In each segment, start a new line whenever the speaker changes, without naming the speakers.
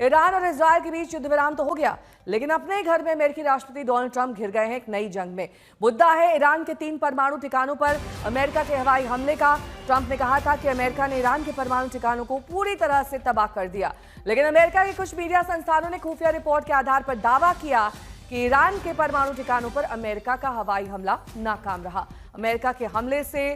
Iran और Israel के बीच युद्ध विराम तो हो गया, लेकिन अपने ही घर में अमेरिकी राष्ट्रपति डोनाल्ड ट्रंप घिर गए हैं एक नई जंग में। मुद्दा है ईरान के 3 परमाणु ठिकानों पर अमेरिका के हवाई हमले का। ट्रंप ने कहा था कि अमेरिका ने ईरान के परमाणु ठिकानों को पूरी तरह से तबाह कर दिया, लेकिन अमेरिका के कुछ मीडिया संस्थानों ने खुफिया रिपोर्ट के आधार पर दावा किया कि ईरान के परमाणु ठिकानों पर अमेरिका का हवाई हमला नाकाम रहा। अमेरिका के हमले से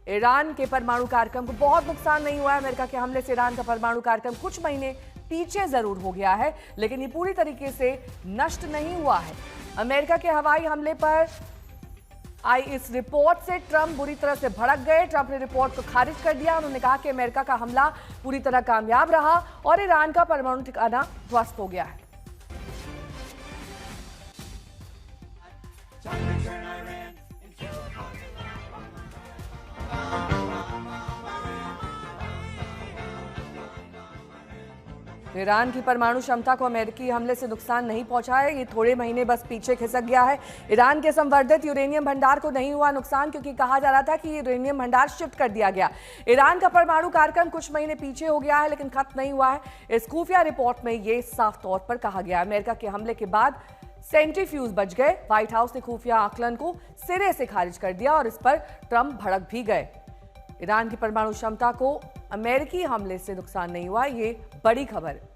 ईरान के परमाणु कार्यक्रम को बहुत नुकसान नहीं हुआ है। अमेरिका के हमले से ईरान का परमाणु कार्यक्रम कुछ महीने पीछे जरूर हो गया है, लेकिन ये पूरी तरीके से नष्ट नहीं हुआ है। अमेरिका के हवाई हमले पर आई इस रिपोर्ट से ट्रंप बुरी तरह से भड़क गए। ट्रंप ने रिपोर्ट को खारिज कर दिया। उन्होंने कहा कि अमेरिका का हमला पूरी तरह कामयाब रहा और ईरान का परमाणु ठिकाना ध्वस्त हो गया है। ईरान की परमाणु क्षमता को अमेरिकी हमले से नुकसान नहीं पहुंचा है। ये थोड़े महीने बस पीछे खिसक गया है। ईरान के संवर्धित यूरेनियम भंडार को नहीं हुआ नुकसान, क्योंकि कहा जा रहा था कि यूरेनियम भंडार शिफ्ट कर दिया गया। ईरान का परमाणु कार्यक्रम कुछ महीने पीछे हो गया है, लेकिन खत्म नहीं हुआ है। इस खुफिया रिपोर्ट में ये साफ तौर पर कहा गया। अमेरिका के हमले के बाद सेंट्रीफ्यूज बच गए। व्हाइट हाउस ने खुफिया आकलन को सिरे से खारिज कर दिया और इस पर ट्रंप भड़क भी गए। ईरान की परमाणु क्षमता को अमेरिकी हमले से नुकसान नहीं हुआ, ये बड़ी खबर है।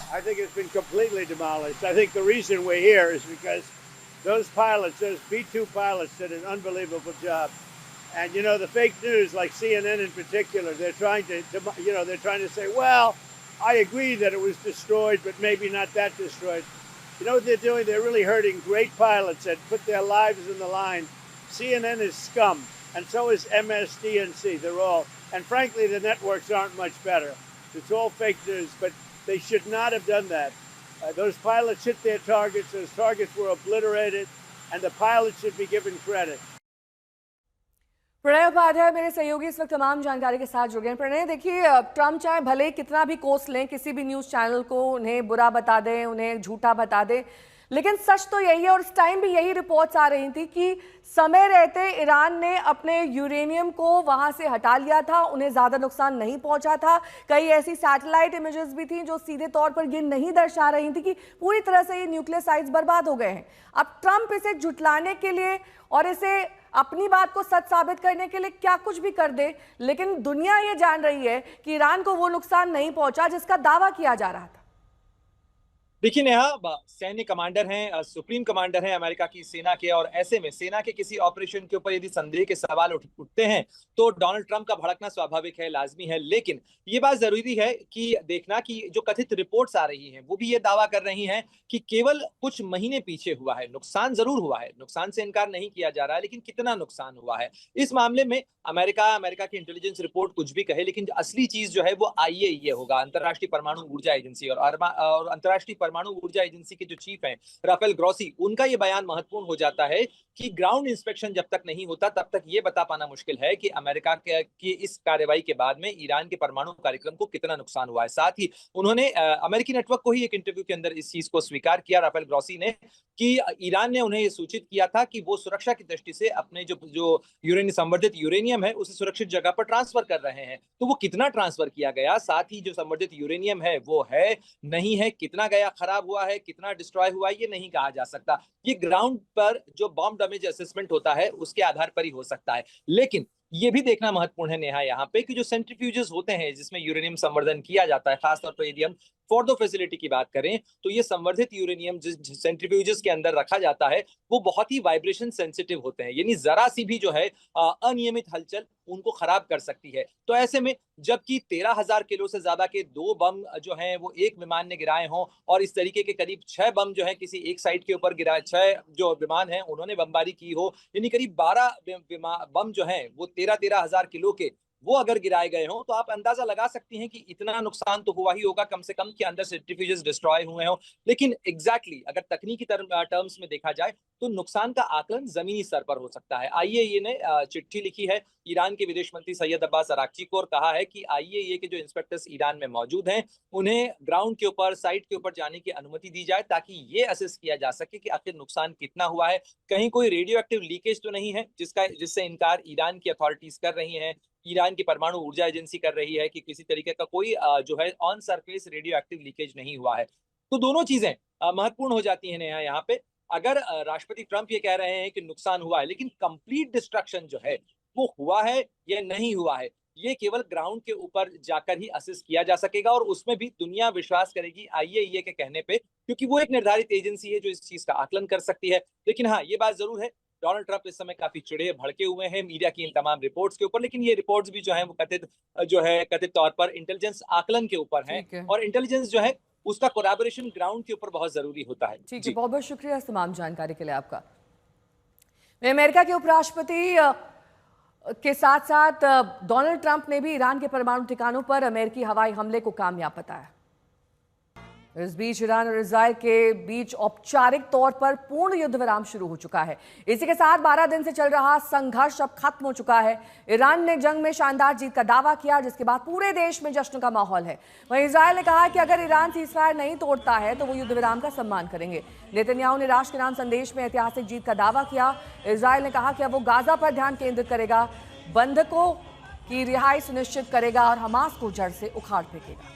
I think it's been completely demolished. I think the reason we're here is because those pilots, those B-2 pilots, did an unbelievable job. And you know, the fake news, like CNN in particular, they're trying to say, well, I agree that it was destroyed, but maybe not that destroyed. You know what they're doing? They're really hurting great pilots that put their lives in the line. CNN is scum, and so is MSDNC. They're all, and frankly, the networks aren't much better. It's all fake news, but they should not have done that. Those pilots hit their targets. Those targets were obliterated, and the pilots should be given credit.
Pranay Upadhyay मेरे सहयोगी इस वक्त तमाम जानकारी के साथ जुड़ गए हैं। प्रणय, देखिए, ट्रंप चाहे भले कितना भी कोस लें, किसी भी न्यूज़ चैनल को उन्हें बुरा बता दें, उन्हें झूठा बता दें, लेकिन सच तो यही है। और इस टाइम भी यही रिपोर्ट्स आ रही थी कि समय रहते ईरान ने अपने यूरेनियम को वहां से हटा लिया था, उन्हें ज्यादा नुकसान नहीं पहुंचा था। कई ऐसी सैटेलाइट इमेजेस भी थी जो सीधे तौर पर ये नहीं दर्शा रही थी कि पूरी तरह से ये न्यूक्लियर साइट्स बर्बाद हो गए हैं। अब ट्रंप इसे झुटलाने के लिए और इसे अपनी बात को सच साबित करने के लिए क्या कुछ भी कर दे, लेकिन दुनिया ये जान रही है कि ईरान को वो नुकसान नहीं पहुंचा जिसका दावा किया जा रहा था।
देखिए नेहा, सैन्य कमांडर हैं, सुप्रीम कमांडर हैं अमेरिका की सेना के, और ऐसे में सेना के किसी ऑपरेशन के ऊपर यदि संदेह के सवाल उठते हैं तो डोनाल्ड ट्रंप का भड़कना स्वाभाविक है, लाजमी है। लेकिन ये बात जरूरी है कि देखना कि जो कथित रिपोर्ट्स आ रही हैं वो भी ये दावा कर रही हैं कि केवल कुछ महीने पीछे हुआ है। नुकसान जरूर हुआ है, नुकसान से इनकार नहीं किया जा रहा है, लेकिन कितना नुकसान हुआ है इस मामले में अमेरिका की इंटेलिजेंस रिपोर्ट कुछ भी कहे, लेकिन असली चीज जो है वो आईएईए होगा, अंतर्राष्ट्रीय परमाणु ऊर्जा एजेंसी। और अंतर्राष्ट्रीय परमाणु ऊर्जा एजेंसी के जो चीफ हैं राफेल ग्रॉसी, उनका ये बयान महत्वपूर्ण हो जाता है कि ग्राउंड इंस्पेक्शन जब तक नहीं होता तब तक ये बता पाना मुश्किल है कि अमेरिका की इस कार्रवाई के बाद में ईरान के परमाणु कार्यक्रम को कितना नुकसान हुआ है। साथ ही उन्होंने अमेरिकी नेटवर्क को ही एक इंटरव्यू के अंदर इस चीज को स्वीकार किया, राफेल ग्रॉसी ने, कि ईरान ने उन्हें ये सूचित किया था कि वो सुरक्षा की दृष्टि से अपने जो संवर्धित यूरेनियम है उसे सुरक्षित जगह पर ट्रांसफर कर रहे हैं। तो वो कितना ट्रांसफर किया गया, साथ ही जो संवर्धित यूरेनियम है वो है नहीं है, कितना गया, खराब हुआ है, कितना डिस्ट्रॉय हुआ है, ये नहीं कहा जा सकता। ये ग्राउंड पर जो बॉम्ब डैमेज असेसमेंट होता है उसके आधार पर ही हो सकता है। लेकिन ये भी देखना महत्वपूर्ण है नेहा यहाँ पे कि जो सेंट्रीफ्यूजेस होते हैं जिसमें यूरेनियम संवर्धन किया जाता है, खासतौर पर यदि हम फोर्डो फैसिलिटी की बात करें तो ये संवर्धित यूरेनियम जिस सेंट्रीफ्यूजेस के अंदर रखा जाता है वो बहुत ही वाइब्रेशन सेंसिटिव होते हैं, यानी जरा सी भी जो है अनियमित हलचल उनको खराब कर सकती है। तो ऐसे में जबकि 13,000 किलो से ज्यादा के 2 बम जो हैं वो एक विमान ने गिराए हों और इस तरीके के करीब 6 बम जो है किसी एक साइड के ऊपर गिराए, 6 जो विमान हैं उन्होंने बमबारी की हो, यानी करीब 12 बम जो हैं वो 13,000 किलो के वो अगर गिराए गए हों तो आप अंदाजा लगा सकती हैं कि इतना नुकसान तो हुआ ही होगा कम से कम कि अंदर सेंट्रीफ्यूजेस डिस्ट्रॉय हुए हों। लेकिन एग्जैक्टली अगर तकनीकी टर्म्स में देखा जाए तो नुकसान का आकलन जमीनी स्तर पर हो सकता है। आईएईए ने चिट्ठी लिखी है ईरान के विदेश मंत्री सैयद अब्बास अराक्ची को और कहा है कि आईएईए के जो इंस्पेक्टर्स ईरान में मौजूद हैं उन्हें ग्राउंड के ऊपर, साइट के ऊपर जाने की अनुमति दी जाए ताकि ये असेस किया जा सके कि आखिर नुकसान कितना हुआ है, कहीं कोई रेडियो एक्टिव लीकेज तो नहीं है जिससे इनकार ईरान की अथॉरिटीज कर रही हैं, ईरान की परमाणु ऊर्जा एजेंसी कर रही है कि किसी तरीके का कोई जो है on surface radio active leakage नहीं हुआ है। तो दोनों चीजें महत्वपूर्ण हो जाती हैं नेहा यहाँ पे। अगर राष्ट्रपति ट्रंप ये कह रहे हैं कि नुकसान हुआ है, लेकिन कंप्लीट डिस्ट्रक्शन जो है वो हुआ है या नहीं हुआ है, ये केवल ग्राउंड के ऊपर जाकर ही असेस किया जा सकेगा, और उसमें भी दुनिया विश्वास करेगी IAEA के कहने पे, क्योंकि वो एक निर्धारित एजेंसी है जो इस चीज का आकलन कर सकती है। लेकिन हाँ, ये बात जरूर है, डोनाल्ड ट्रंप इस समय काफी चिढ़े भड़के हुए हैं मीडिया की इन तमाम रिपोर्ट्स के ऊपर, लेकिन ये रिपोर्ट्स भी जो है वो कथित तौर पर इंटेलिजेंस आकलन के ऊपर है, और इंटेलिजेंस जो है उसका कोलैबोरेशन ग्राउंड के ऊपर बहुत जरूरी होता है।
ठीक है, बहुत बहुत शुक्रिया इस तमाम जानकारी के लिए आपका। अमेरिका के उपराष्ट्रपति के साथ साथ डोनाल्ड ट्रंप ने भी ईरान के परमाणु ठिकानों पर अमेरिकी हवाई हमले को कामयाब बताया। इस बीच ईरान और इजराइल के बीच औपचारिक तौर पर पूर्ण युद्ध विराम शुरू हो चुका है। इसी के साथ 12 दिन से चल रहा संघर्ष अब खत्म हो चुका है। ईरान ने जंग में शानदार जीत का दावा किया, जिसके बाद पूरे देश में जश्न का माहौल है। वहीं इजराइल ने कहा कि अगर ईरान सीज़फायर नहीं तोड़ता है तो वो युद्ध विराम का सम्मान करेंगे। नेतन्याहू ने राष्ट्र के नाम संदेश में ऐतिहासिक जीत का दावा किया। इजराइल ने कहा कि अब वो गाजा पर ध्यान केंद्रित करेगा, बंधकों की रिहाई सुनिश्चित करेगा और हमास को जड़ से उखाड़ फेंकेगा।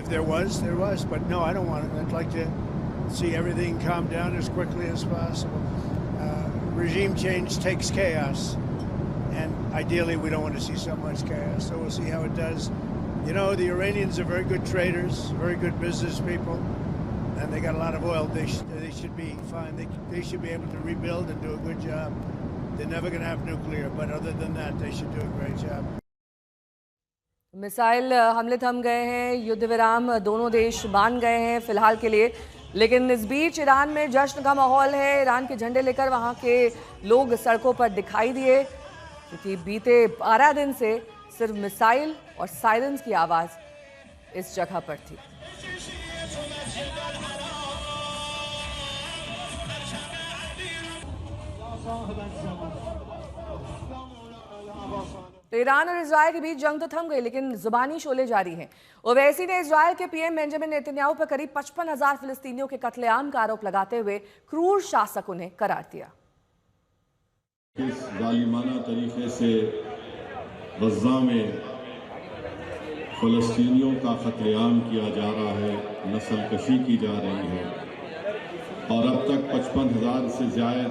If there was, but no, I don't want it. I'd like to see everything calm down as quickly as possible. Regime change takes chaos, and ideally we don't want to see so much chaos, so we'll see how it does. You know, the Iranians are very good traders, very good business people, and they got a lot of oil. They should be fine. They should be able to rebuild and do a good job. They're never going to have nuclear, but other than that, they should do a great job.
Missile हमले थम गए हैं, युद्ध विराम दोनों देश मान गए हैं फिलहाल के लिए, लेकिन इस बीच ईरान में जश्न का माहौल है। ईरान के झंडे लेकर वहां के लोग सड़कों पर दिखाई दिए, क्योंकि बीते 12 दिन से सिर्फ मिसाइल और सायरन्स की आवाज इस जगह पर थी। तो ईरान और इजराइल के बीच जंग तो थम गई, लेकिन जुबानी शोले जारी हैं। ओवैसी ने इजराइल के पीएम बेंजामिन नेतन्याहू पर करीब 55,000 फिलिस्तीनियों के कत्लेआम का आरोप लगाते हुए क्रूर शासक उन्हें करार दिया।
इस जालिमाना तरीके से गज़ा में फ़लस्तीनियों का कत्लेआम किया जा रहा है, नस्ल कशी की जा रही है, और अब तक 55,000 से ज़्यादा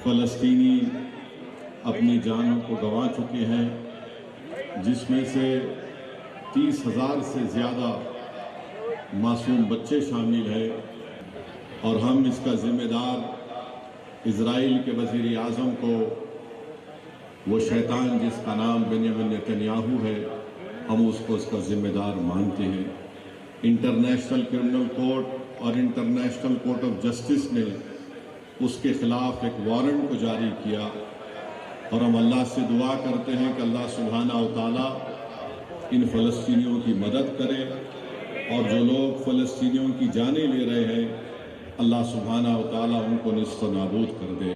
फ़लस्तीनी अपनी जानों को गंवा चुके हैं, जिसमें से 30,000 से ज़्यादा मासूम बच्चे शामिल हैं। और हम इसका ज़िम्मेदार इजराइल के वज़ीर आज़म को, वो शैतान जिसका नाम बेंजामिन नेतन्याहू है, हम उसको इसका ज़िम्मेदार मानते हैं। इंटरनेशनल क्रिमिनल कोर्ट और इंटरनेशनल कोर्ट ऑफ जस्टिस ने उसके खिलाफ एक वारंट को जारी किया, और हम अल्लाह से दुआ करते हैं कि अल्लाह सुब्हाना व तआला इन फ़लस्तीनियों की मदद करे, और जो लोग फ़लस्तीनियों की जानें ले रहे हैं, अल्लाह सुब्हाना व तआला उनको निस्त नाबूद कर दे।